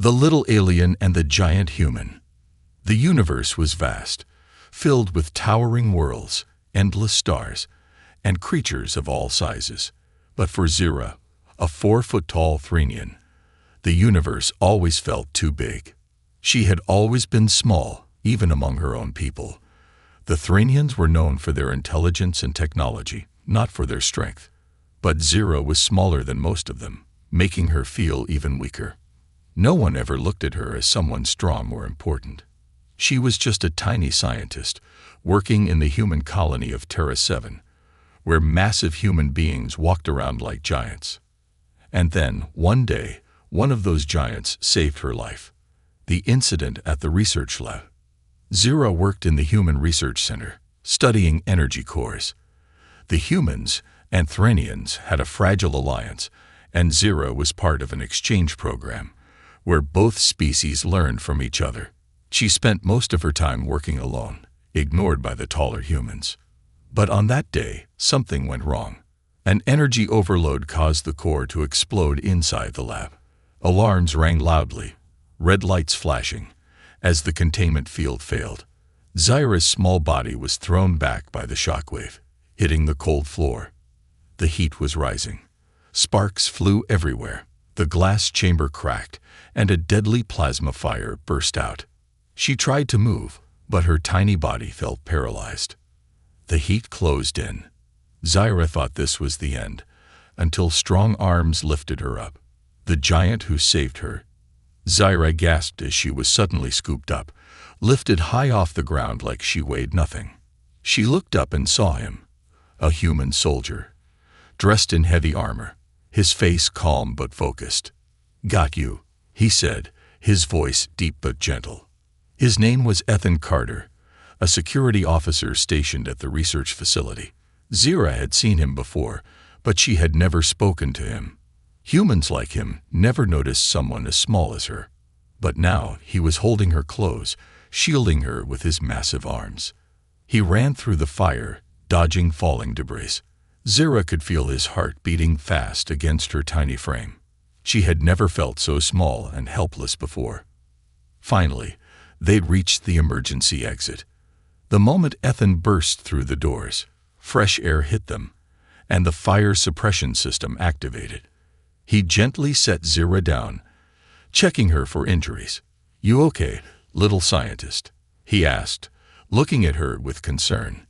The Little Alien and the Giant Human. The universe was vast, filled with towering worlds, endless stars, and creatures of all sizes. But for Zira, a 4-foot-tall Threnian, the universe always felt too big. She had always been small, even among her own people. The Threnians were known for their intelligence and technology, not for their strength. But Zira was smaller than most of them, making her feel even weaker. No one ever looked at her as someone strong or important. She was just a tiny scientist, working in the human colony of Terra 7, where massive human beings walked around like giants. And then, one day, one of those giants saved her life. The incident at the research lab. Zira worked in the Human Research Center, studying energy cores. The humans and Threnians had a fragile alliance, and Zira was part of an exchange program, where both species learned from each other. She spent most of her time working alone, ignored by the taller humans. But on that day, something went wrong. An energy overload caused the core to explode inside the lab. Alarms rang loudly, red lights flashing, as the containment field failed. Zira's small body was thrown back by the shockwave, hitting the cold floor. The heat was rising. Sparks flew everywhere. The glass chamber cracked, and a deadly plasma fire burst out. She tried to move, but her tiny body felt paralyzed. The heat closed in. Zira thought this was the end, until strong arms lifted her up. The giant who saved her. Zira gasped as she was suddenly scooped up, lifted high off the ground like she weighed nothing. She looked up and saw him, a human soldier, dressed in heavy armor, his face calm but focused. "Got you," he said, his voice deep but gentle. His name was Ethan Carter, a security officer stationed at the research facility. Zira had seen him before, but she had never spoken to him. Humans like him never noticed someone as small as her. But now he was holding her close, shielding her with his massive arms. He ran through the fire, dodging falling debris. Zira could feel his heart beating fast against her tiny frame. She had never felt so small and helpless before. Finally, they'd reached the emergency exit. The moment Ethan burst through the doors, fresh air hit them, and the fire suppression system activated. He gently set Zira down, checking her for injuries. "You okay, little scientist?" he asked, looking at her with concern.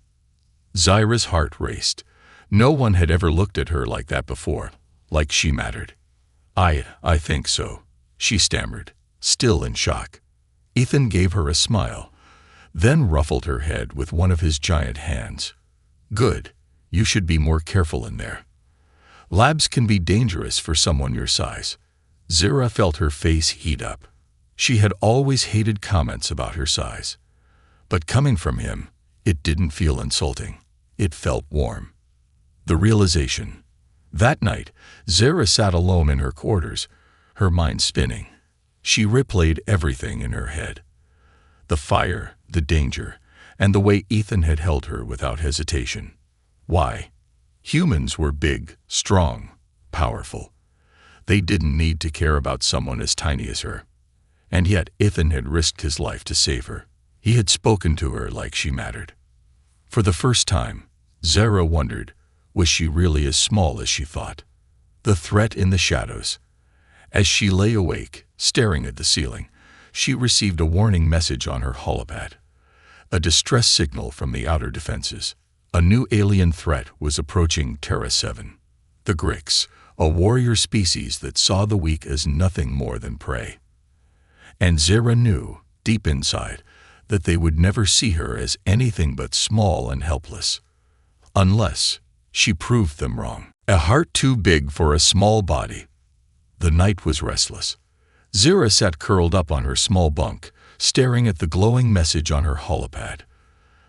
Zira's heart raced. No one had ever looked at her like that before, like she mattered. I think so," she stammered, still in shock. Ethan gave her a smile, then ruffled her head with one of his giant hands. "Good. You should be more careful in there. Labs can be dangerous for someone your size." Zira felt her face heat up. She had always hated comments about her size. But coming from him, it didn't feel insulting. It felt warm. The realization. That night, Zira sat alone in her quarters, her mind spinning. She replayed everything in her head. The fire, the danger, and the way Ethan had held her without hesitation. Why? Humans were big, strong, powerful. They didn't need to care about someone as tiny as her. And yet Ethan had risked his life to save her. He had spoken to her like she mattered. For the first time, Zira wondered, was she really as small as she thought? The threat in the shadows. As she lay awake, staring at the ceiling, she received a warning message on her holopad. A distress signal from the outer defenses. A new alien threat was approaching Terra 7. The Grix, a warrior species that saw the weak as nothing more than prey. And Zira knew, deep inside, that they would never see her as anything but small and helpless. Unless she proved them wrong. A heart too big for a small body. The night was restless. Zira sat curled up on her small bunk, staring at the glowing message on her holopad.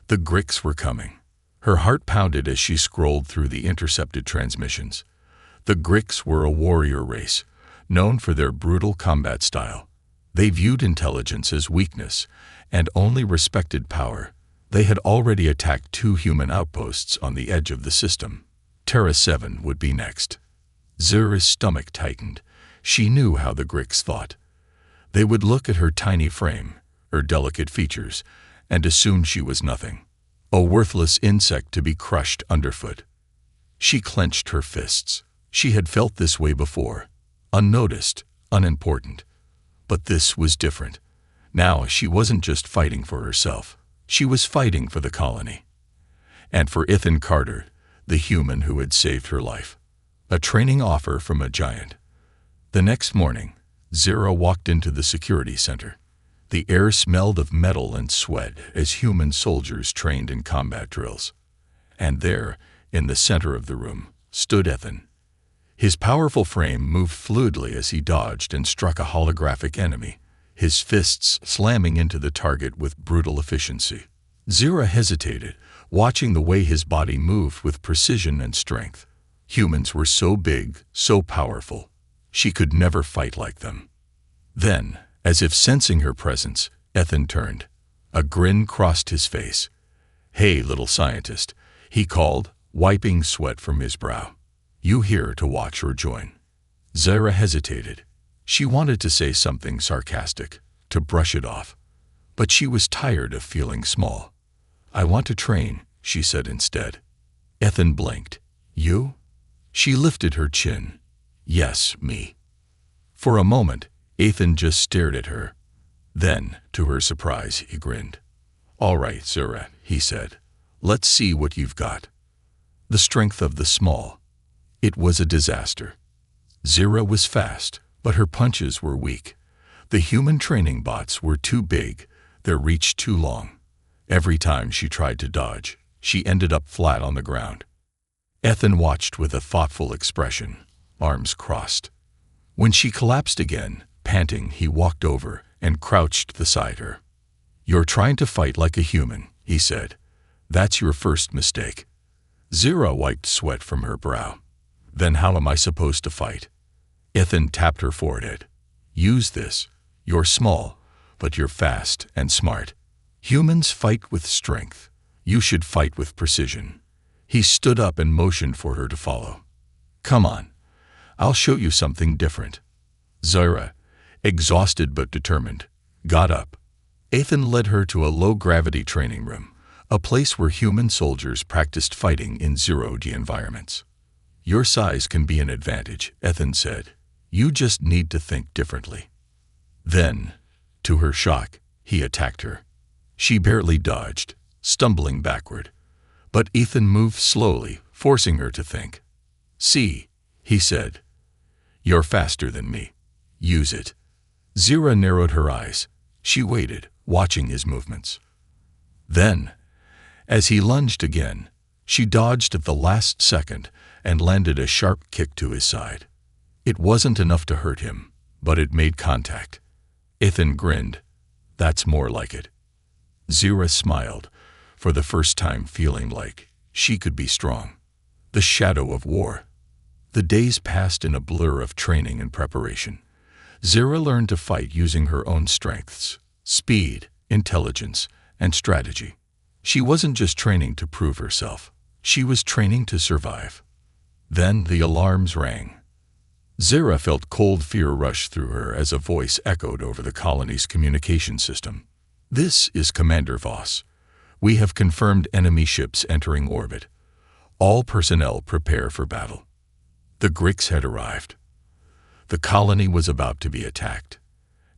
The Grix were coming. Her heart pounded as she scrolled through the intercepted transmissions. The Grix were a warrior race, known for their brutal combat style. They viewed intelligence as weakness and only respected power. They had already attacked 2 human outposts on the edge of the system. Terra 7 would be next. Zira's stomach tightened. She knew how the Grix thought. They would look at her tiny frame, her delicate features, and assume she was nothing, a worthless insect to be crushed underfoot. She clenched her fists. She had felt this way before, unnoticed, unimportant. But this was different. Now she wasn't just fighting for herself. She was fighting for the colony. And for Ethan Carter, the human who had saved her life. A training offer from a giant. The next morning, Zara walked into the security center. The air smelled of metal and sweat as human soldiers trained in combat drills. And there, in the center of the room, stood Ethan. His powerful frame moved fluidly as he dodged and struck a holographic enemy, his fists slamming into the target with brutal efficiency. Zara hesitated, watching the way his body moved with precision and strength. Humans were so big, so powerful. She could never fight like them. Then, as if sensing her presence, Ethan turned. A grin crossed his face. "Hey, little scientist," he called, wiping sweat from his brow. "You here to watch or join?" Zara hesitated. She wanted to say something sarcastic, to brush it off. But she was tired of feeling small. "I want to train," she said instead. Ethan blinked. "You?" She lifted her chin. "Yes, me." For a moment, Ethan just stared at her. Then, to her surprise, he grinned. "All right, Zara," he said. "Let's see what you've got." The strength of the small. It was a disaster. Zara was fast, but her punches were weak. The human training bots were too big, their reach too long. Every time she tried to dodge, she ended up flat on the ground. Ethan watched with a thoughtful expression, arms crossed. When she collapsed again, panting, he walked over and crouched beside her. "You're trying to fight like a human," he said. "That's your first mistake." Zara wiped sweat from her brow. "Then how am I supposed to fight?" Ethan tapped her forehead. "Use this. You're small, but you're fast and smart. Humans fight with strength. You should fight with precision." He stood up and motioned for her to follow. "Come on. I'll show you something different." Zara, exhausted but determined, got up. Ethan led her to a low-gravity training room, a place where human soldiers practiced fighting in zero-G environments. "Your size can be an advantage," Ethan said. "You just need to think differently." Then, to her shock, he attacked her. She barely dodged, stumbling backward. But Ethan moved slowly, forcing her to think. "See," he said. "You're faster than me. Use it." Zara narrowed her eyes. She waited, watching his movements. Then, as he lunged again, she dodged at the last second and landed a sharp kick to his side. It wasn't enough to hurt him, but it made contact. Ethan grinned. "That's more like it." Zara smiled, for the first time feeling like she could be strong. The shadow of war. The days passed in a blur of training and preparation. Zara learned to fight using her own strengths, speed, intelligence, and strategy. She wasn't just training to prove herself. She was training to survive. Then the alarms rang. Zara felt cold fear rush through her as a voice echoed over the colony's communication system. "This is Commander Voss. We have confirmed enemy ships entering orbit. All personnel prepare for battle." The Grix had arrived. The colony was about to be attacked,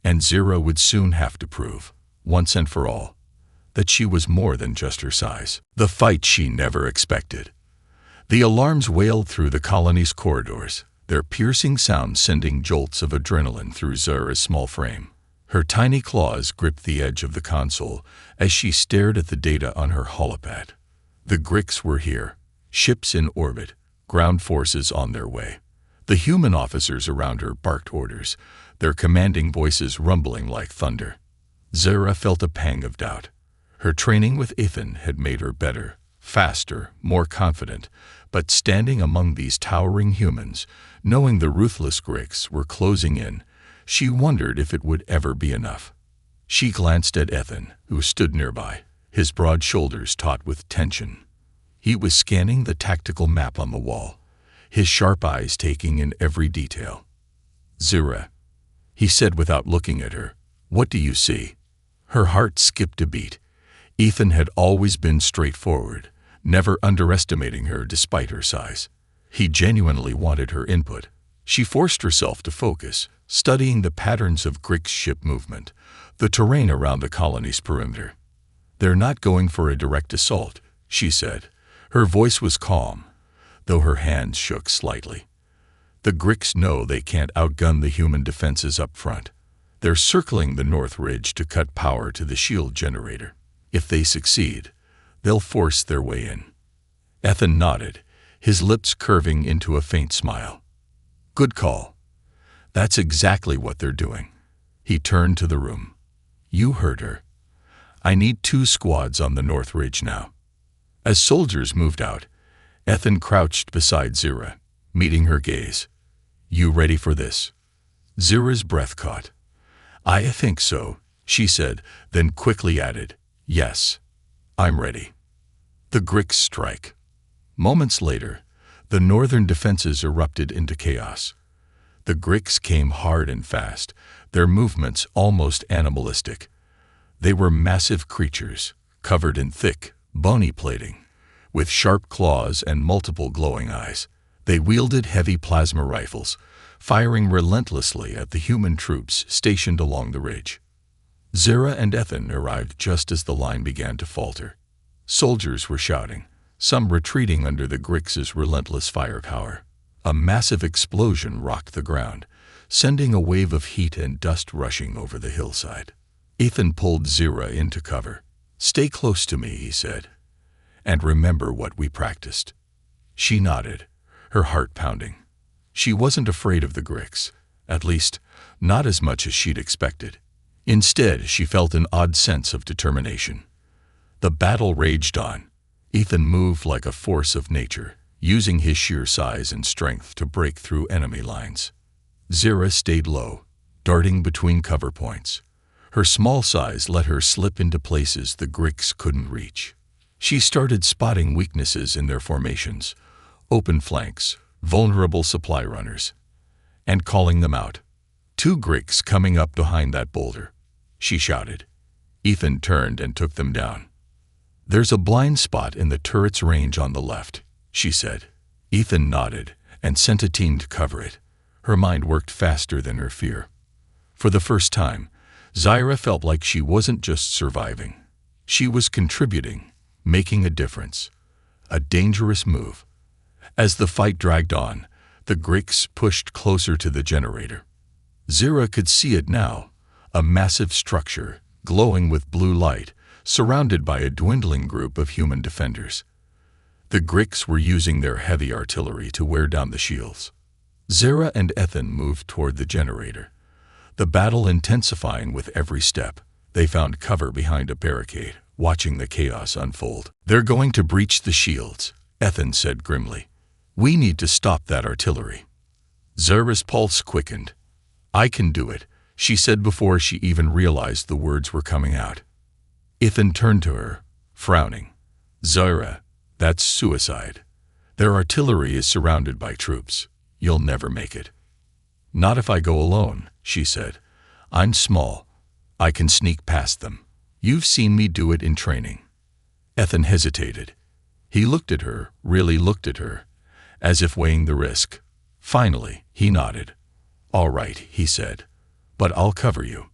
and Zara would soon have to prove, once and for all, that she was more than just her size. The fight she never expected. The alarms wailed through the colony's corridors, their piercing sound sending jolts of adrenaline through Zara's small frame. Her tiny claws gripped the edge of the console as she stared at the data on her holopad. The Grix were here, ships in orbit, ground forces on their way. The human officers around her barked orders, their commanding voices rumbling like thunder. Zara felt a pang of doubt. Her training with Ethan had made her better, faster, more confident, but standing among these towering humans, knowing the ruthless Grix were closing in, she wondered if it would ever be enough. She glanced at Ethan, who stood nearby, his broad shoulders taut with tension. He was scanning the tactical map on the wall, his sharp eyes taking in every detail. "Zara," he said without looking at her. "What do you see?" Her heart skipped a beat. Ethan had always been straightforward, never underestimating her despite her size. He genuinely wanted her input. She forced herself to focus, studying the patterns of Grix ship movement, the terrain around the colony's perimeter. "They're not going for a direct assault," she said. Her voice was calm, though her hands shook slightly. "The Grix know they can't outgun the human defenses up front. They're circling the North Ridge to cut power to the shield generator. If they succeed, they'll force their way in." Ethan nodded, his lips curving into a faint smile. "Good call. That's exactly what they're doing." He turned to the room. "You heard her. I need 2 squads on the North Ridge now." As soldiers moved out, Ethan crouched beside Zira, meeting her gaze. "You ready for this?" Zira's breath caught. "I think so," she said, then quickly added, "Yes, I'm ready." The Grix strike. Moments later, the northern defenses erupted into chaos. The Grix came hard and fast, their movements almost animalistic. They were massive creatures, covered in thick, bony plating, with sharp claws and multiple glowing eyes. They wielded heavy plasma rifles, firing relentlessly at the human troops stationed along the ridge. Zira and Ethan arrived just as the line began to falter. Soldiers were shouting, some retreating under the Grix's relentless firepower. A massive explosion rocked the ground, sending a wave of heat and dust rushing over the hillside. Ethan pulled Zira into cover. "Stay close to me," he said, "and remember what we practiced." She nodded, her heart pounding. She wasn't afraid of the Grix, at least not as much as she'd expected. Instead, she felt an odd sense of determination. The battle raged on. Ethan moved like a force of nature, using his sheer size and strength to break through enemy lines. Zira stayed low, darting between cover points. Her small size let her slip into places the Grix couldn't reach. She started spotting weaknesses in their formations, open flanks, vulnerable supply runners, and calling them out. 2 Grix coming up behind that boulder," she shouted. Ethan turned and took them down. "There's a blind spot in the turret's range on the left," she said. Ethan nodded and sent a team to cover it. Her mind worked faster than her fear. For the first time, Zira felt like she wasn't just surviving. She was contributing, making a difference. A dangerous move. As the fight dragged on, the Grix pushed closer to the generator. Zira could see it now, a massive structure, glowing with blue light, surrounded by a dwindling group of human defenders. The Grix were using their heavy artillery to wear down the shields. Zira and Ethan moved toward the generator, the battle intensifying with every step. They found cover behind a barricade, watching the chaos unfold. "They're going to breach the shields," Ethan said grimly. "We need to stop that artillery." Zira's pulse quickened. "I can do it," she said before she even realized the words were coming out. Ethan turned to her, frowning. "Zira, that's suicide. Their artillery is surrounded by troops. You'll never make it." "Not if I go alone," she said. "I'm small. I can sneak past them. You've seen me do it in training." Ethan hesitated. He looked at her, really looked at her, as if weighing the risk. Finally, he nodded. "All right," he said, "but I'll cover you.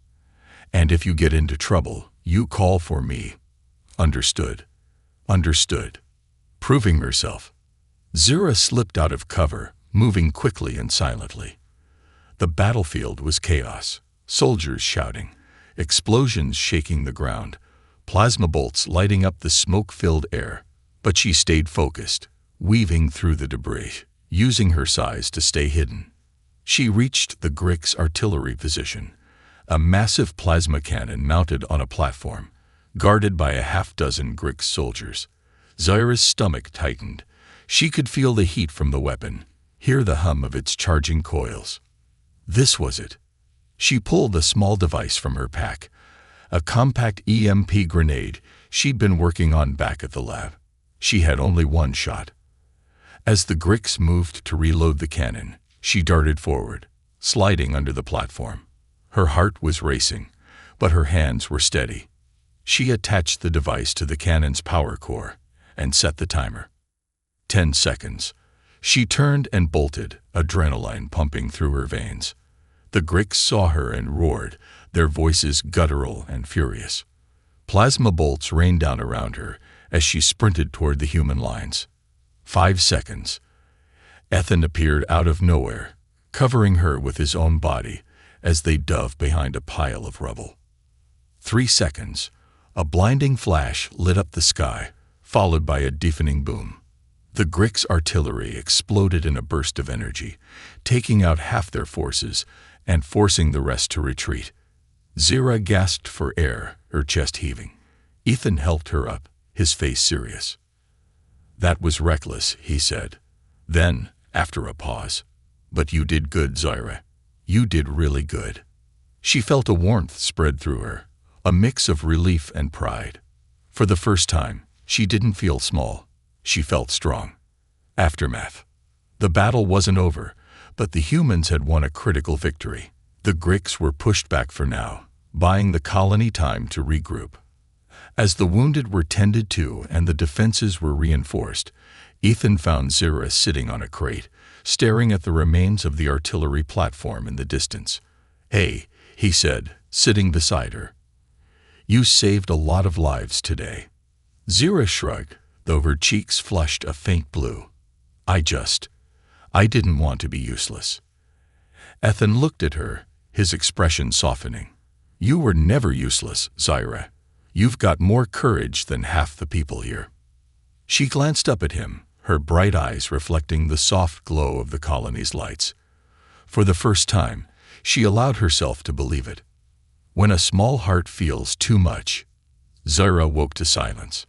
And if you get into trouble, you call for me." "Understood." "Understood." Proving herself, Zira slipped out of cover, moving quickly and silently. The battlefield was chaos, soldiers shouting, explosions shaking the ground, plasma bolts lighting up the smoke-filled air. But she stayed focused, weaving through the debris, using her size to stay hidden. She reached the Grix artillery position, a massive plasma cannon mounted on a platform, guarded by a half-dozen Grix soldiers. Zira's stomach tightened. She could feel the heat from the weapon, hear the hum of its charging coils. This was it. She pulled a small device from her pack, a compact EMP grenade she'd been working on back at the lab. She had only one shot. As the Grix moved to reload the cannon, she darted forward, sliding under the platform. Her heart was racing, but her hands were steady. She attached the device to the cannon's power core and set the timer. 10 seconds. She turned and bolted, adrenaline pumping through her veins. The Gricks saw her and roared, their voices guttural and furious. Plasma bolts rained down around her as she sprinted toward the human lines. 5 seconds. Ethan appeared out of nowhere, covering her with his own body as they dove behind a pile of rubble. 3 seconds. A blinding flash lit up the sky, followed by a deafening boom. The Gricks' artillery exploded in a burst of energy, taking out half their forces and forcing the rest to retreat. Zira gasped for air, her chest heaving. Ethan helped her up, his face serious. "That was reckless," he said. Then, after a pause, "But you did good, Zira. You did really good." She felt a warmth spread through her, a mix of relief and pride. For the first time, she didn't feel small. She felt strong. Aftermath. The battle wasn't over, but the humans had won a critical victory. The Gricks were pushed back for now, buying the colony time to regroup. As the wounded were tended to and the defenses were reinforced, Ethan found Zira sitting on a crate, staring at the remains of the artillery platform in the distance. "Hey," he said, sitting beside her. "You saved a lot of lives today." Zira shrugged, though her cheeks flushed a faint blue. I didn't want to be useless." Ethan looked at her, his expression softening. "You were never useless, Zira. You've got more courage than half the people here." She glanced up at him, her bright eyes reflecting the soft glow of the colony's lights. For the first time, she allowed herself to believe it. When a small heart feels too much. Zira woke to silence.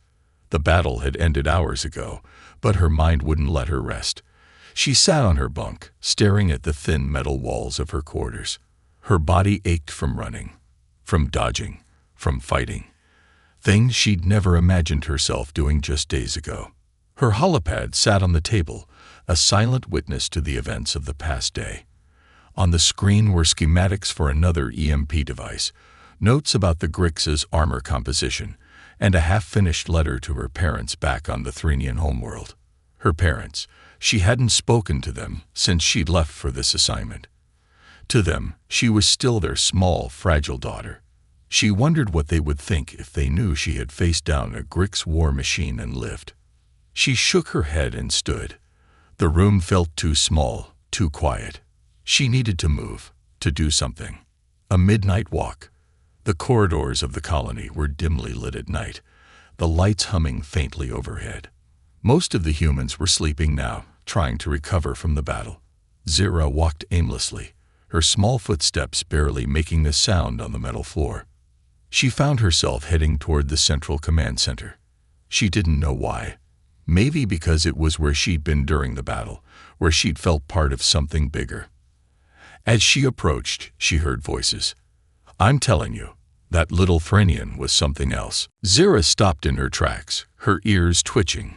The battle had ended hours ago, but her mind wouldn't let her rest. She sat on her bunk, staring at the thin metal walls of her quarters. Her body ached from running, from dodging, from fighting. Things she'd never imagined herself doing just days ago. Her holopad sat on the table, a silent witness to the events of the past day. On the screen were schematics for another EMP device, notes about the Gricks' armor composition, and a half-finished letter to her parents back on the Threnian homeworld. Her parents. She hadn't spoken to them since she'd left for this assignment. To them, she was still their small, fragile daughter. She wondered what they would think if they knew she had faced down a Gricks war machine and lived. She shook her head and stood. The room felt too small, too quiet. She needed to move, to do something. A midnight walk. The corridors of the colony were dimly lit at night, the lights humming faintly overhead. Most of the humans were sleeping now, trying to recover from the battle. Zira walked aimlessly, her small footsteps barely making a sound on the metal floor. She found herself heading toward the central command center. She didn't know why. Maybe because it was where she'd been during the battle, where she'd felt part of something bigger. As she approached, she heard voices. "I'm telling you, that little Threnian was something else." Zira stopped in her tracks, her ears twitching.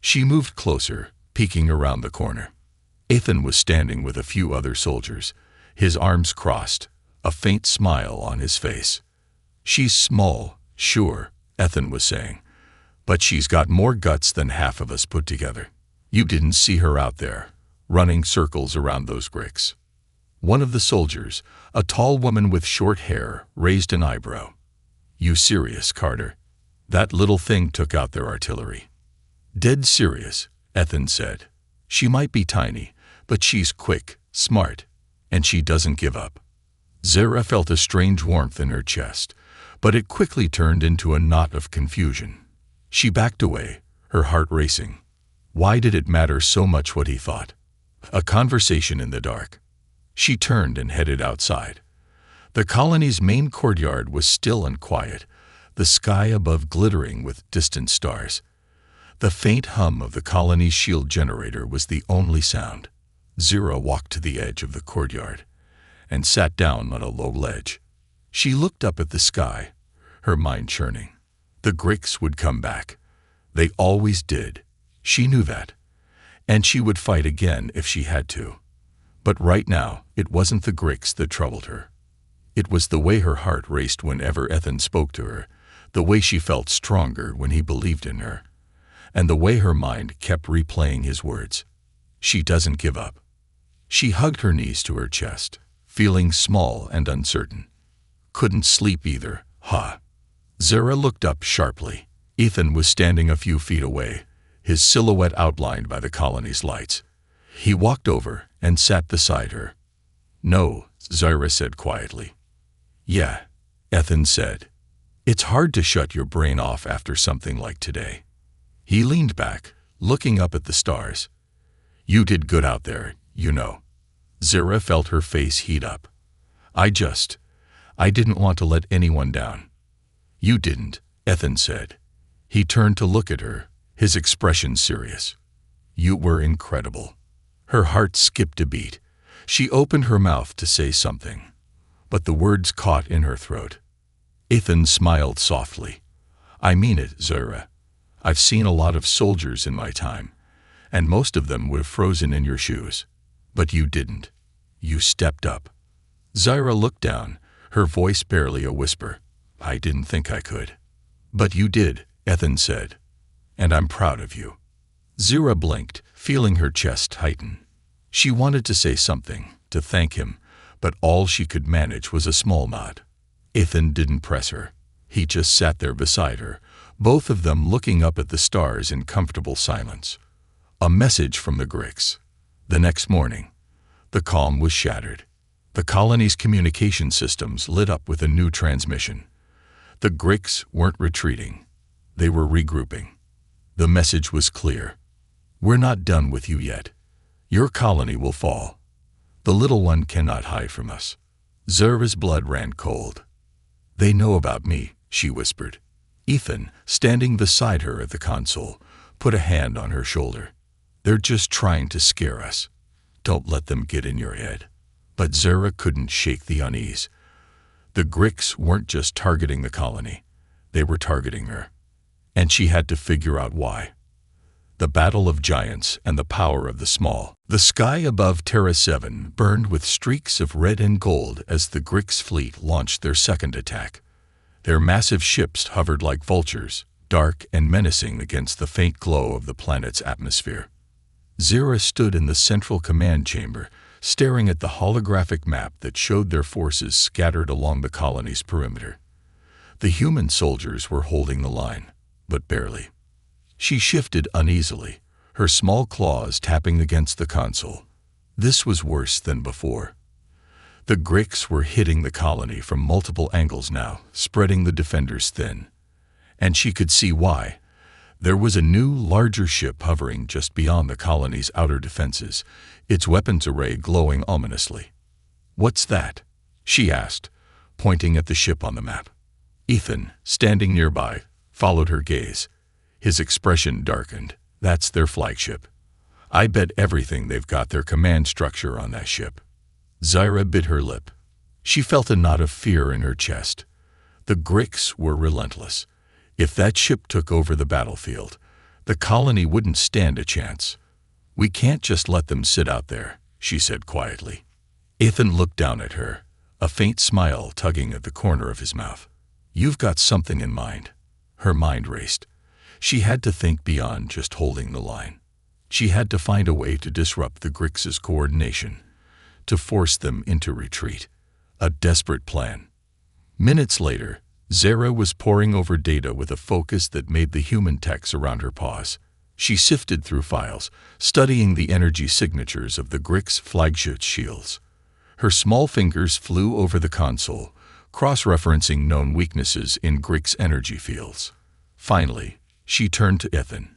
She moved closer, peeking around the corner. Ethan was standing with a few other soldiers, his arms crossed, a faint smile on his face. "She's small, sure," Ethan was saying, "but she's got more guts than half of us put together. You didn't see her out there, running circles around those Gricks." One of the soldiers, a tall woman with short hair, raised an eyebrow. "You serious, Carter? That little thing took out their artillery." "Dead serious," Ethan said. "She might be tiny, but she's quick, smart, and she doesn't give up." Zira felt a strange warmth in her chest, but it quickly turned into a knot of confusion. She backed away, her heart racing. Why did it matter so much what he thought? A conversation in the dark. She turned and headed outside. The colony's main courtyard was still and quiet, the sky above glittering with distant stars. The faint hum of the colony's shield generator was the only sound. Zira walked to the edge of the courtyard and sat down on a low ledge. She looked up at the sky, her mind churning. The Gricks would come back. They always did. She knew that. And she would fight again if she had to. But right now, it wasn't the Gricks that troubled her. It was the way her heart raced whenever Ethan spoke to her, the way she felt stronger when he believed in her, and the way her mind kept replaying his words. She doesn't give up. She hugged her knees to her chest, feeling small and uncertain. Couldn't sleep either, huh? Zara looked up sharply. Ethan was standing a few feet away, his silhouette outlined by the colony's lights. He walked over and sat beside her. "No," Zara said quietly. "Yeah," Ethan said. "It's hard to shut your brain off after something like today." He leaned back, looking up at the stars. "You did good out there, you know." Zara felt her face heat up. I didn't want to let anyone down." "You didn't," Ethan said. He turned to look at her, his expression serious. "You were incredible." Her heart skipped a beat. She opened her mouth to say something, but the words caught in her throat. Ethan smiled softly. "I mean it, Zara. I've seen a lot of soldiers in my time, and most of them would have frozen in your shoes. But you didn't. You stepped up." Zara looked down, her voice barely a whisper. "I didn't think I could." "But you did," Ethan said. "And I'm proud of you." Zara blinked, feeling her chest tighten. She wanted to say something, to thank him, but all she could manage was a small nod. Ethan didn't press her. He just sat there beside her, both of them looking up at the stars in comfortable silence. A message from the Grix. The next morning, the calm was shattered. The colony's communication systems lit up with a new transmission. The Grix weren't retreating. They were regrouping. The message was clear. "We're not done with you yet. Your colony will fall. The little one cannot hide from us." Zara's blood ran cold. "They know about me," she whispered. Ethan, standing beside her at the console, put a hand on her shoulder. "They're just trying to scare us. Don't let them get in your head." But Zara couldn't shake the unease. The Grix weren't just targeting the colony. They were targeting her. And she had to figure out why. The battle of giants and the power of the small. The sky above Terra 7 burned with streaks of red and gold as the Grix fleet launched their second attack. Their massive ships hovered like vultures, dark and menacing against the faint glow of the planet's atmosphere. Zara stood in the central command chamber, staring at the holographic map that showed their forces scattered along the colony's perimeter. The human soldiers were holding the line, but barely. She shifted uneasily, her small claws tapping against the console. This was worse than before. The Grix were hitting the colony from multiple angles now, spreading the defenders thin. And she could see why. There was a new, larger ship hovering just beyond the colony's outer defenses, its weapons array glowing ominously. "What's that?" she asked, pointing at the ship on the map. Ethan, standing nearby, followed her gaze. His expression darkened. "That's their flagship. I bet everything they've got their command structure on that ship." Zara bit her lip. She felt a knot of fear in her chest. The Grix were relentless. If that ship took over the battlefield, the colony wouldn't stand a chance. "We can't just let them sit out there," she said quietly. Ethan looked down at her, a faint smile tugging at the corner of his mouth. "You've got something in mind." Her mind raced. She had to think beyond just holding the line. She had to find a way to disrupt the Grix's coordination, to force them into retreat. A desperate plan. Minutes later, Zara was poring over data with a focus that made the human techs around her pause. She sifted through files, studying the energy signatures of the Grix flagship shields. Her small fingers flew over the console, cross-referencing known weaknesses in Grix energy fields. Finally, she turned to Ethan.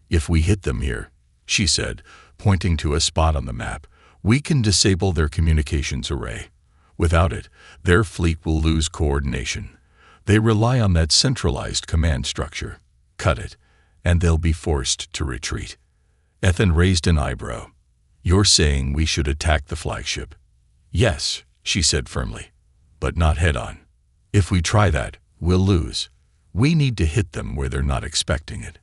"If we hit them here," she said, pointing to a spot on the map, "we can disable their communications array. Without it, their fleet will lose coordination. They rely on that centralized command structure. Cut it, and they'll be forced to retreat." Ethan raised an eyebrow. "You're saying we should attack the flagship?" "Yes," she said firmly, "but not head-on. If we try that, we'll lose. We need to hit them where they're not expecting it."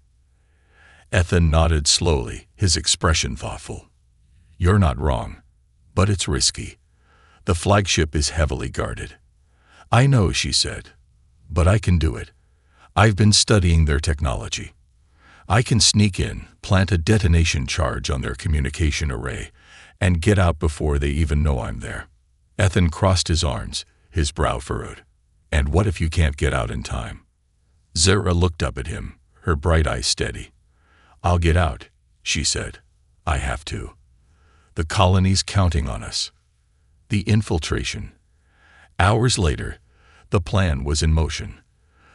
Ethan nodded slowly, his expression thoughtful. "You're not wrong, but it's risky. The flagship is heavily guarded. I know, she said, but I can do it. I've been studying their technology. I can sneak in, plant a detonation charge on their communication array, and get out before they even know I'm there. Ethan crossed his arms, his brow furrowed. And what if you can't get out in time? Zara looked up at him, her bright eyes steady. I'll get out, she said. I have to. The colony's counting on us. The infiltration. Hours later, the plan was in motion.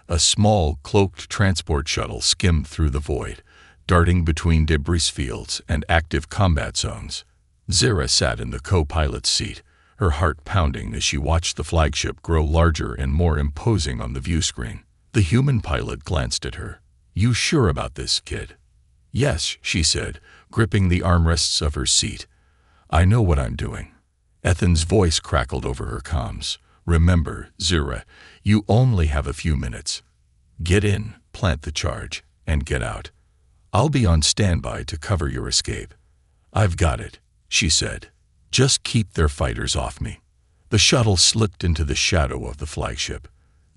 A small, cloaked transport shuttle skimmed through the void, darting between debris fields and active combat zones. Zara sat in the co-pilot's seat, her heart pounding as she watched the flagship grow larger and more imposing on the view screen. The human pilot glanced at her. You sure about this, kid? Yes, she said, gripping the armrests of her seat. I know what I'm doing. Ethan's voice crackled over her comms. Remember, Zara, you only have a few minutes. Get in, plant the charge, and get out. I'll be on standby to cover your escape. I've got it, she said. Just keep their fighters off me. The shuttle slipped into the shadow of the flagship.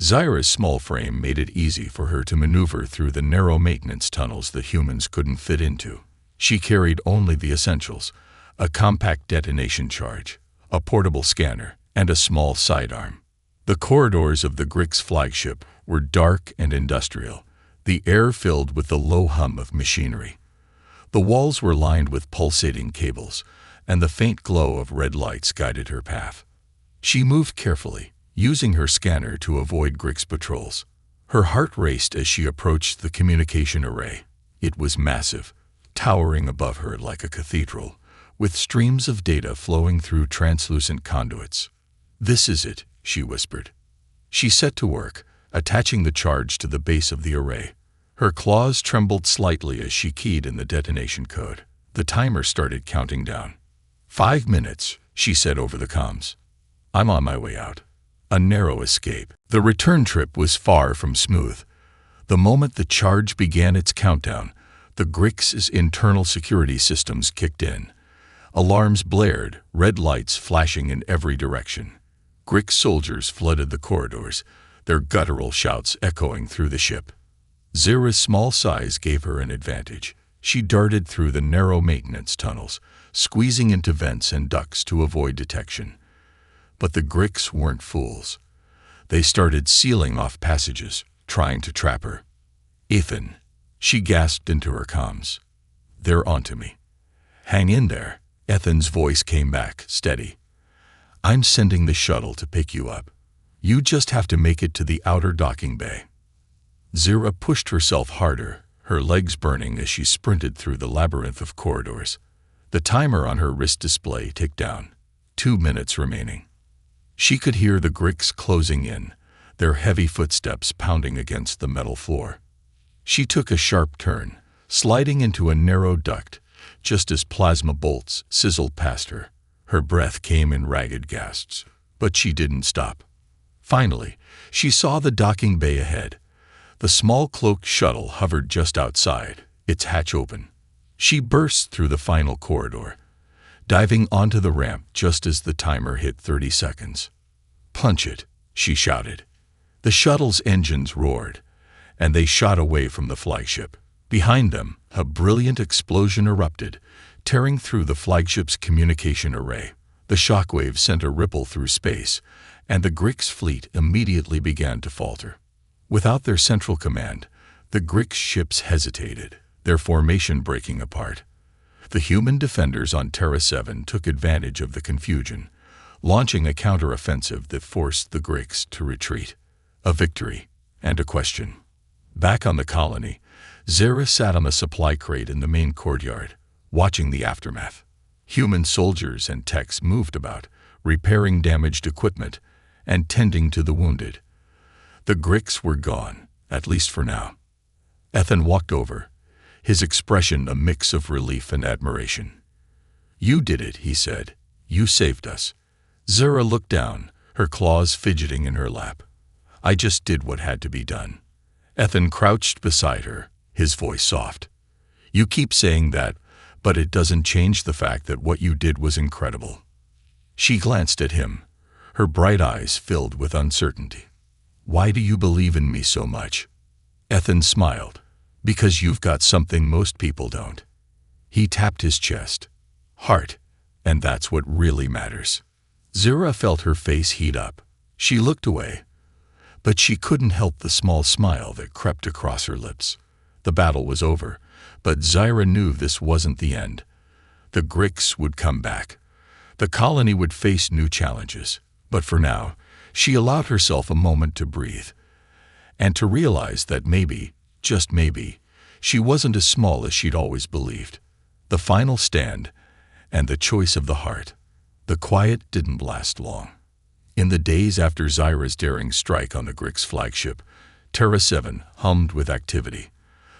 Zara's small frame made it easy for her to maneuver through the narrow maintenance tunnels that humans couldn't fit into. She carried only the essentials: a compact detonation charge, a portable scanner, and a small sidearm. The corridors of the Grix flagship were dark and industrial, the air filled with the low hum of machinery. The walls were lined with pulsating cables, and the faint glow of red lights guided her path. She moved carefully, using her scanner to avoid Grix patrols. Her heart raced as she approached the communication array. It was massive, towering above her like a cathedral, with streams of data flowing through translucent conduits. This is it, she whispered. She set to work, attaching the charge to the base of the array. Her claws trembled slightly as she keyed in the detonation code. The timer started counting down. 5 minutes, she said over the comms. I'm on my way out. A narrow escape. The return trip was far from smooth. The moment the charge began its countdown, the Grix's internal security systems kicked in. Alarms blared, red lights flashing in every direction. Grix soldiers flooded the corridors, their guttural shouts echoing through the ship. Zara's small size gave her an advantage. She darted through the narrow maintenance tunnels, squeezing into vents and ducts to avoid detection. But the Grix weren't fools. They started sealing off passages, trying to trap her. Ethan, she gasped into her comms. They're onto me. Hang in there. Ethan's voice came back, steady. I'm sending the shuttle to pick you up. You just have to make it to the outer docking bay. Zara pushed herself harder, her legs burning as she sprinted through the labyrinth of corridors. The timer on her wrist display ticked down. 2 minutes remaining. She could hear the Grix closing in, their heavy footsteps pounding against the metal floor. She took a sharp turn, sliding into a narrow duct, just as plasma bolts sizzled past her. Her breath came in ragged gasps, but she didn't stop. Finally, she saw the docking bay ahead. The small cloaked shuttle hovered just outside, its hatch open. She burst through the final corridor, diving onto the ramp just as the timer hit 30 seconds. Punch it, she shouted. The shuttle's engines roared, and they shot away from the flagship. Behind them, a brilliant explosion erupted, tearing through the flagship's communication array. The shockwave sent a ripple through space, and the Grix fleet immediately began to falter. Without their central command, the Grix ships hesitated, their formation breaking apart. The human defenders on Terra 7 took advantage of the confusion, launching a counteroffensive that forced the Grix to retreat. A victory, and a question. Back on the colony, Zara sat on a supply crate in the main courtyard, watching the aftermath. Human soldiers and techs moved about, repairing damaged equipment and tending to the wounded. The Grix were gone, at least for now. Ethan walked over, his expression a mix of relief and admiration. You did it, he said. You saved us. Zara looked down, her claws fidgeting in her lap. I just did what had to be done. Ethan crouched beside her, his voice soft. You keep saying that, but it doesn't change the fact that what you did was incredible. She glanced at him, her bright eyes filled with uncertainty. "Why do you believe in me so much?" Ethan smiled. "Because you've got something most people don't." He tapped his chest. "Heart. And that's what really matters." Zira felt her face heat up. She looked away, but she couldn't help the small smile that crept across her lips. The battle was over, but Zira knew this wasn't the end. The Gricks would come back. The colony would face new challenges, but for now, she allowed herself a moment to breathe, and to realize that maybe, just maybe, she wasn't as small as she'd always believed. The final stand, and the choice of the heart. The quiet didn't last long. In the days after Zira's daring strike on the Gricks' flagship, Terra 7 hummed with activity.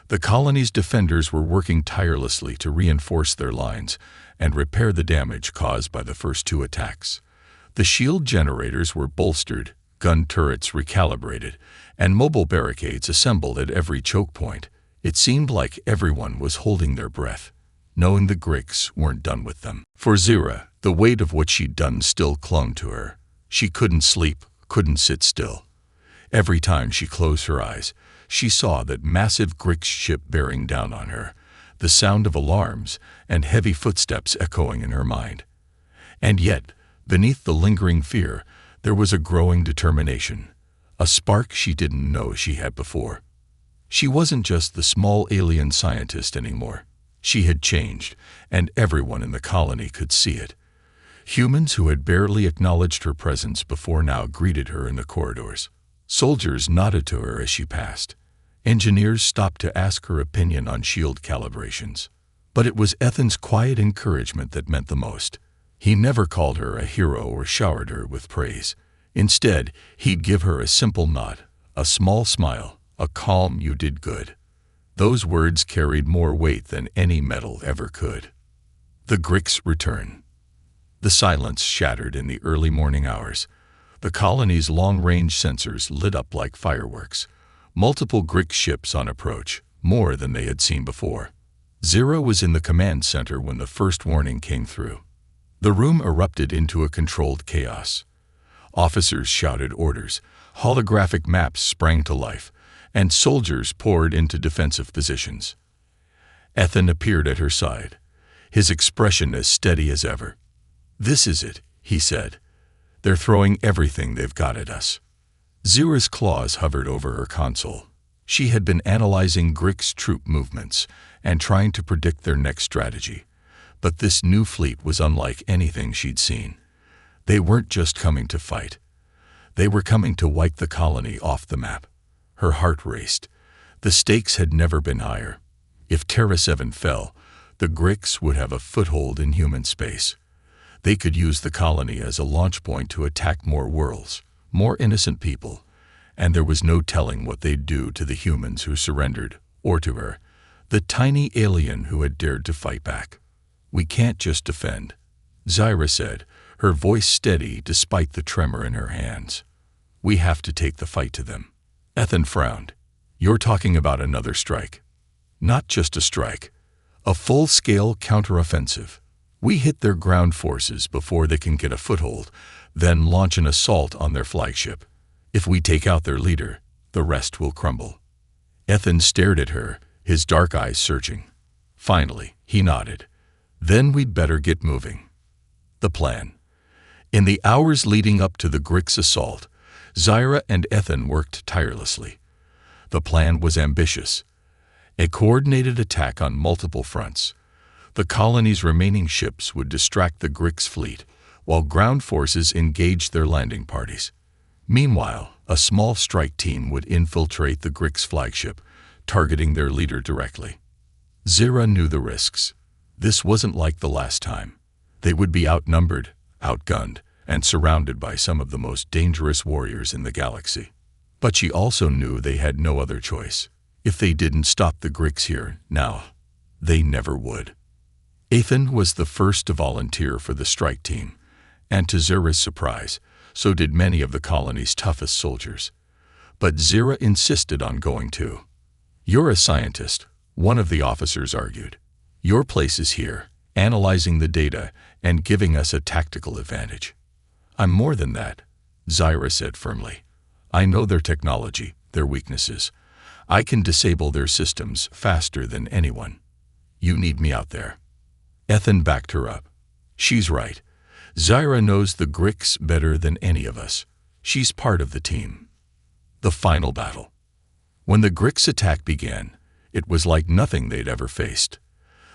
The colony's defenders were working tirelessly to reinforce their lines and repair the damage caused by the first two attacks. The shield generators were bolstered, gun turrets recalibrated, and mobile barricades assembled at every choke point. It seemed like everyone was holding their breath, knowing the Gricks weren't done with them. For Zira, the weight of what she'd done still clung to her. She couldn't sleep, couldn't sit still. Every time she closed her eyes, she saw that massive Gricks ship bearing down on her, the sound of alarms and heavy footsteps echoing in her mind. And yet, beneath the lingering fear, there was a growing determination, a spark she didn't know she had before. She wasn't just the small alien scientist anymore. She had changed, and everyone in the colony could see it. Humans who had barely acknowledged her presence before now greeted her in the corridors. Soldiers nodded to her as she passed. Engineers stopped to ask her opinion on shield calibrations. But it was Ethan's quiet encouragement that meant the most. He never called her a hero or showered her with praise. Instead, he'd give her a simple nod, a small smile, a calm "you did good." Those words carried more weight than any medal ever could. The Gricks return. The silence shattered in the early morning hours. The colony's long-range sensors lit up like fireworks. Multiple Grick ships on approach, more than they had seen before. Zira was in the command center when the first warning came through. The room erupted into a controlled chaos. Officers shouted orders, holographic maps sprang to life, and soldiers poured into defensive positions. Ethan appeared at her side, his expression as steady as ever. "This is it," he said. "They're throwing everything they've got at us." Zira's claws hovered over her console. She had been analyzing Grick's troop movements and trying to predict their next strategy. But this new fleet was unlike anything she'd seen. They weren't just coming to fight. They were coming to wipe the colony off the map. Her heart raced. The stakes had never been higher. If Terra 7 fell, the Gricks would have a foothold in human space. They could use the colony as a launch point to attack more worlds, more innocent people, and there was no telling what they'd do to the humans who surrendered, or to her, the tiny alien who had dared to fight back. "We can't just defend," Zira said, her voice steady despite the tremor in her hands. "We have to take the fight to them." Ethan frowned. "You're talking about another strike." "Not just a strike. A full-scale counteroffensive. We hit their ground forces before they can get a foothold, then launch an assault on their flagship. If we take out their leader, the rest will crumble." Ethan stared at her, his dark eyes searching. Finally, he nodded. "Then we'd better get moving." The plan. In the hours leading up to the Gricks' assault, Zira and Ethan worked tirelessly. The plan was ambitious. A coordinated attack on multiple fronts. The colony's remaining ships would distract the Gricks' fleet, while ground forces engaged their landing parties. Meanwhile, a small strike team would infiltrate the Gricks' flagship, targeting their leader directly. Zira knew the risks. This wasn't like the last time. They would be outnumbered, outgunned, and surrounded by some of the most dangerous warriors in the galaxy. But she also knew they had no other choice. If they didn't stop the Gricks here, now, they never would. Ethan was the first to volunteer for the strike team, and to Zira's surprise, so did many of the colony's toughest soldiers. But Zira insisted on going too. "You're a scientist," one of the officers argued. "Your place is here, analyzing the data and giving us a tactical advantage." "I'm more than that," Zyra said firmly. "I know their technology, their weaknesses. I can disable their systems faster than anyone. You need me out there." Ethan backed her up. "She's right. Zyra knows the Grix better than any of us. She's part of the team." The final battle. When the Grix attack began, it was like nothing they'd ever faced.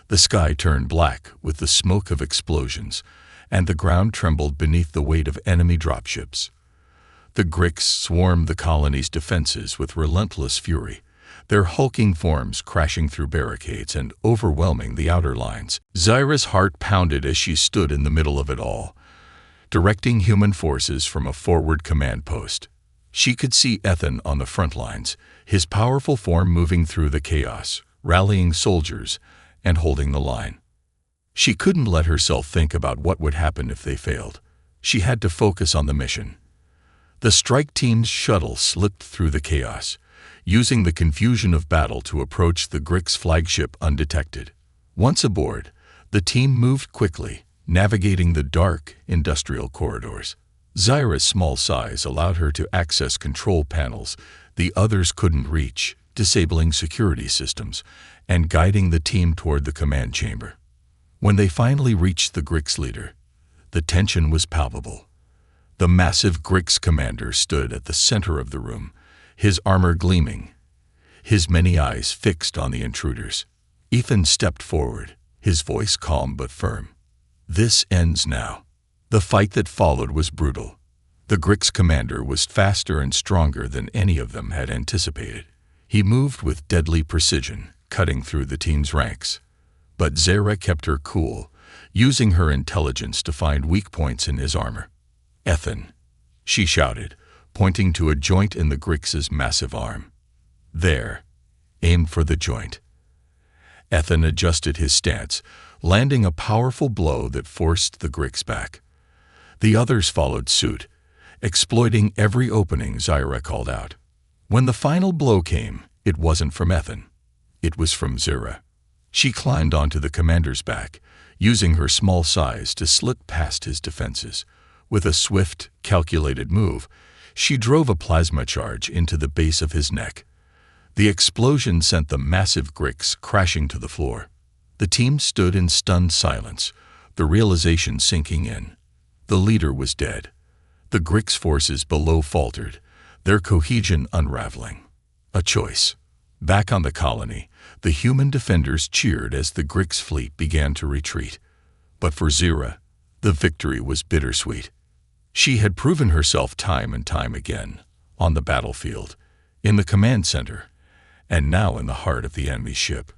The sky turned black with the smoke of explosions, and the ground trembled beneath the weight of enemy dropships. The Grix swarmed the colony's defenses with relentless fury, their hulking forms crashing through barricades and overwhelming the outer lines. Zyra's heart pounded as she stood in the middle of it all, directing human forces from a forward command post. She could see Ethan on the front lines, his powerful form moving through the chaos, rallying soldiers and holding the line. She couldn't let herself think about what would happen if they failed. She had to focus on the mission. The strike team's shuttle slipped through the chaos, using the confusion of battle to approach the Grix flagship undetected. Once aboard, the team moved quickly, navigating the dark, industrial corridors. Zyra's small size allowed her to access control panels the others couldn't reach, disabling security systems and guiding the team toward the command chamber. When they finally reached the Grix leader, the tension was palpable. The massive Grix commander stood at the center of the room, his armor gleaming, his many eyes fixed on the intruders. Ethan stepped forward, his voice calm but firm. "This ends now." The fight that followed was brutal. The Grix commander was faster and stronger than any of them had anticipated. He moved with deadly precision, cutting through the team's ranks. But Zyra kept her cool, using her intelligence to find weak points in his armor. "Ethan," she shouted, pointing to a joint in the Grix's massive arm. "There. Aim for the joint." Ethan adjusted his stance, landing a powerful blow that forced the Grix back. The others followed suit, exploiting every opening Zyra called out. When the final blow came, it wasn't from Ethan. It was from Zyra. She climbed onto the commander's back, using her small size to slip past his defenses. With a swift, calculated move, she drove a plasma charge into the base of his neck. The explosion sent the massive Grix crashing to the floor. The team stood in stunned silence, the realization sinking in. The leader was dead. The Grix forces below faltered, their cohesion unraveling. A choice. Back on the colony, the human defenders cheered as the Grix fleet began to retreat. But for Zyra, the victory was bittersweet. She had proven herself time and time again, on the battlefield, in the command center, and now in the heart of the enemy ship.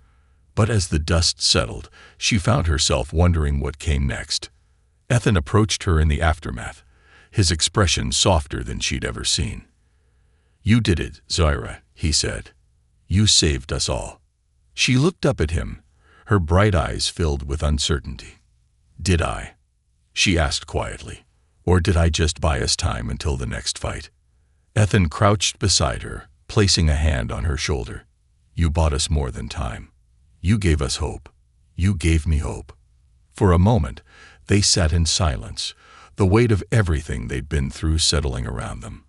But as the dust settled, she found herself wondering what came next. Ethan approached her in the aftermath, his expression softer than she'd ever seen. "You did it, Zyra," he said. "You saved us all." She looked up at him, her bright eyes filled with uncertainty. "Did I?" she asked quietly. "Or did I just buy us time until the next fight?" Ethan crouched beside her, placing a hand on her shoulder. "You bought us more than time. You gave us hope. You gave me hope." For a moment, they sat in silence, the weight of everything they'd been through settling around them.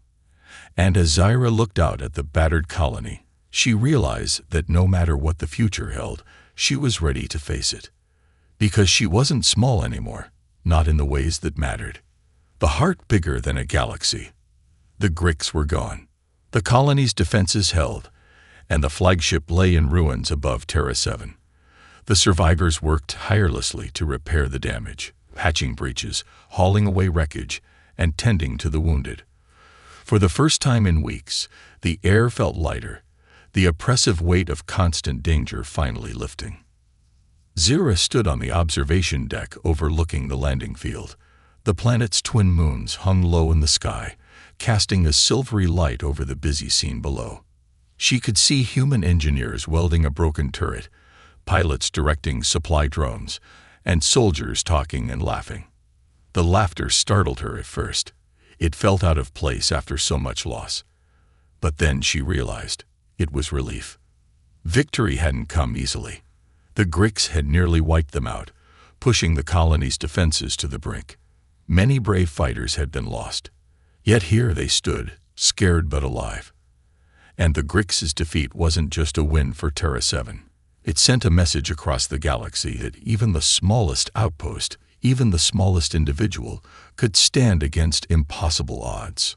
And as Zyra looked out at the battered colony, she realized that no matter what the future held, she was ready to face it. Because she wasn't small anymore, not in the ways that mattered. The heart bigger than a galaxy. The Grix were gone. The colony's defenses held, and the flagship lay in ruins above Terra 7. The survivors worked tirelessly to repair the damage, patching breaches, hauling away wreckage, and tending to the wounded. For the first time in weeks, the air felt lighter, the oppressive weight of constant danger finally lifting. Zyra stood on the observation deck overlooking the landing field. The planet's twin moons hung low in the sky, casting a silvery light over the busy scene below. She could see human engineers welding a broken turret, pilots directing supply drones, and soldiers talking and laughing. The laughter startled her at first. It felt out of place after so much loss. But then she realized it was relief. Victory hadn't come easily. The Grix had nearly wiped them out, pushing the colony's defenses to the brink. Many brave fighters had been lost. Yet here they stood, scared but alive. And the Grix's defeat wasn't just a win for Terra 7. It sent a message across the galaxy that even the smallest outpost, even the smallest individual, could stand against impossible odds.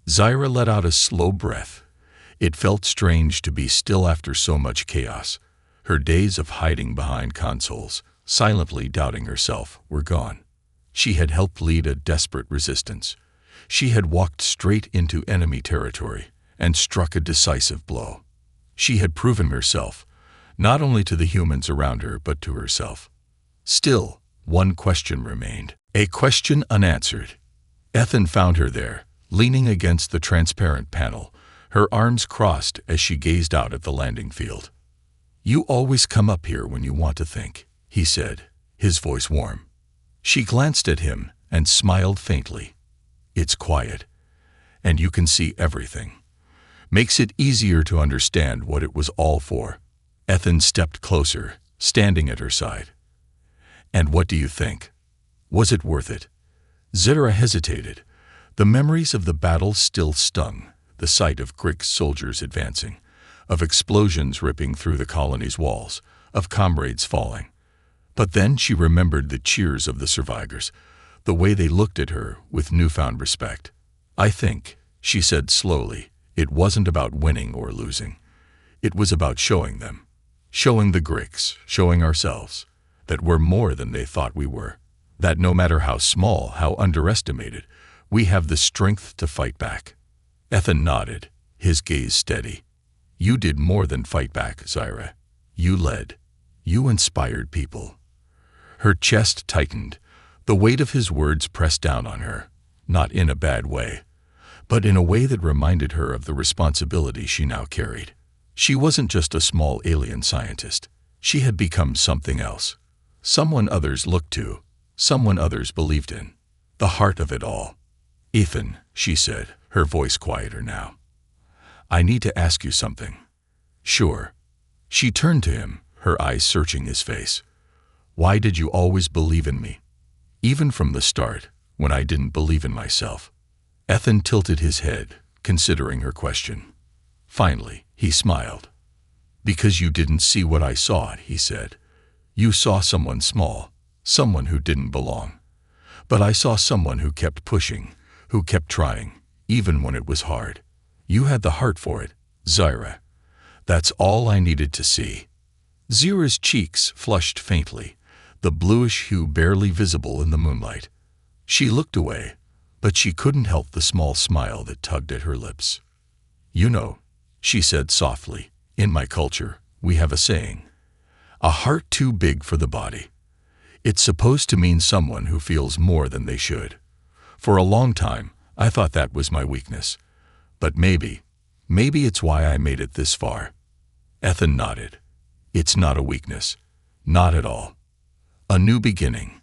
Zyra let out a slow breath. It felt strange to be still after so much chaos. Her days of hiding behind consoles, silently doubting herself, were gone. She had helped lead a desperate resistance. She had walked straight into enemy territory and struck a decisive blow. She had proven herself, not only to the humans around her, but to herself. Still, one question remained, a question unanswered. Ethan found her there, leaning against the transparent panel, her arms crossed as she gazed out at the landing field. "You always come up here when you want to think," he said, his voice warm. She glanced at him and smiled faintly. "It's quiet, and you can see everything. Makes it easier to understand what it was all for." Ethan stepped closer, standing at her side. "And what do you think? Was it worth it?" Zyra hesitated. The memories of the battle still stung, the sight of Grix soldiers advancing, of explosions ripping through the colony's walls, of comrades falling. But then she remembered the cheers of the survivors, the way they looked at her with newfound respect. "I think," she said slowly, "it wasn't about winning or losing. It was about showing them, showing the Grix, showing ourselves, that we're more than they thought we were, that no matter how small, how underestimated, we have the strength to fight back." Ethan nodded, his gaze steady. "You did more than fight back, Zyra. You led. You inspired people." Her chest tightened. The weight of his words pressed down on her, not in a bad way, but in a way that reminded her of the responsibility she now carried. She wasn't just a small alien scientist. She had become something else. Someone others looked to, someone others believed in. The heart of it all. "Ethan," she said, her voice quieter now, "I need to ask you something." "Sure." She turned to him, her eyes searching his face. "Why did you always believe in me? Even from the start, when I didn't believe in myself?" Ethan tilted his head, considering her question. Finally, he smiled. "Because you didn't see what I saw," he said. "You saw someone small, someone who didn't belong. But I saw someone who kept pushing, who kept trying, even when it was hard. You had the heart for it, Zyra. That's all I needed to see." Zyra's cheeks flushed faintly, the bluish hue barely visible in the moonlight. She looked away, but she couldn't help the small smile that tugged at her lips. "You know," she said softly, "in my culture, we have a saying, a heart too big for the body. It's supposed to mean someone who feels more than they should. For a long time, I thought that was my weakness. But maybe it's why I made it this far." Ethan nodded. "It's not a weakness. Not at all. A new beginning."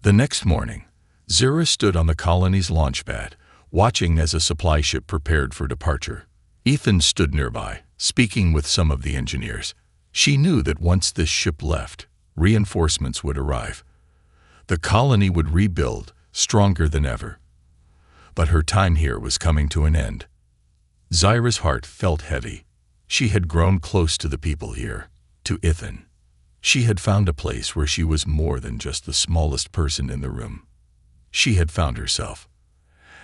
The next morning, Zyra stood on the colony's launch pad, watching as a supply ship prepared for departure. Ethan stood nearby, speaking with some of the engineers. She knew that once this ship left, reinforcements would arrive. The colony would rebuild, stronger than ever. But her time here was coming to an end. Zyra's heart felt heavy. She had grown close to the people here, to Ethan. She had found a place where she was more than just the smallest person in the room. She had found herself.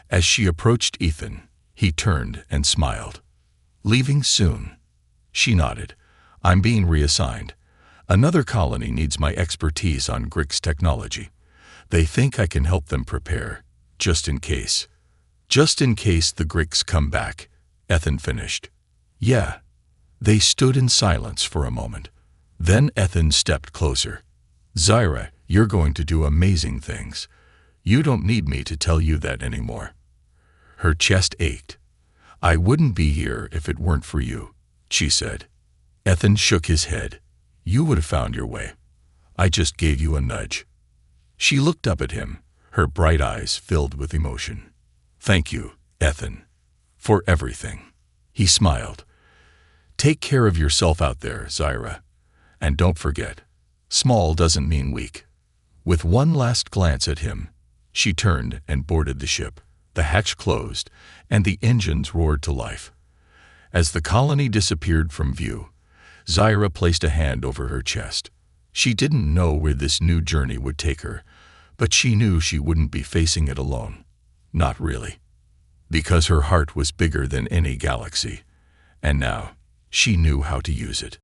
As she approached Ethan, he turned and smiled. "Leaving soon?" She nodded. "I'm being reassigned. Another colony needs my expertise on Grix technology. They think I can help them prepare, just in case. Just in case the Grix come back," Ethan finished. "Yeah." They stood in silence for a moment. Then Ethan stepped closer. "Zyra, you're going to do amazing things. You don't need me to tell you that anymore." Her chest ached. "I wouldn't be here if it weren't for you," she said. Ethan shook his head. "You would have found your way. I just gave you a nudge." She looked up at him, her bright eyes filled with emotion. "Thank you, Ethan, for everything." He smiled. "Take care of yourself out there, Zyra. And don't forget, small doesn't mean weak." With one last glance at him, She turned and boarded the ship. The hatch closed, and the engines roared to life. As the colony disappeared from view, Zaira placed a hand over her chest. She didn't know where this new journey would take her, but she knew she wouldn't be facing it alone. Not really. Because her heart was bigger than any galaxy, and now she knew how to use it.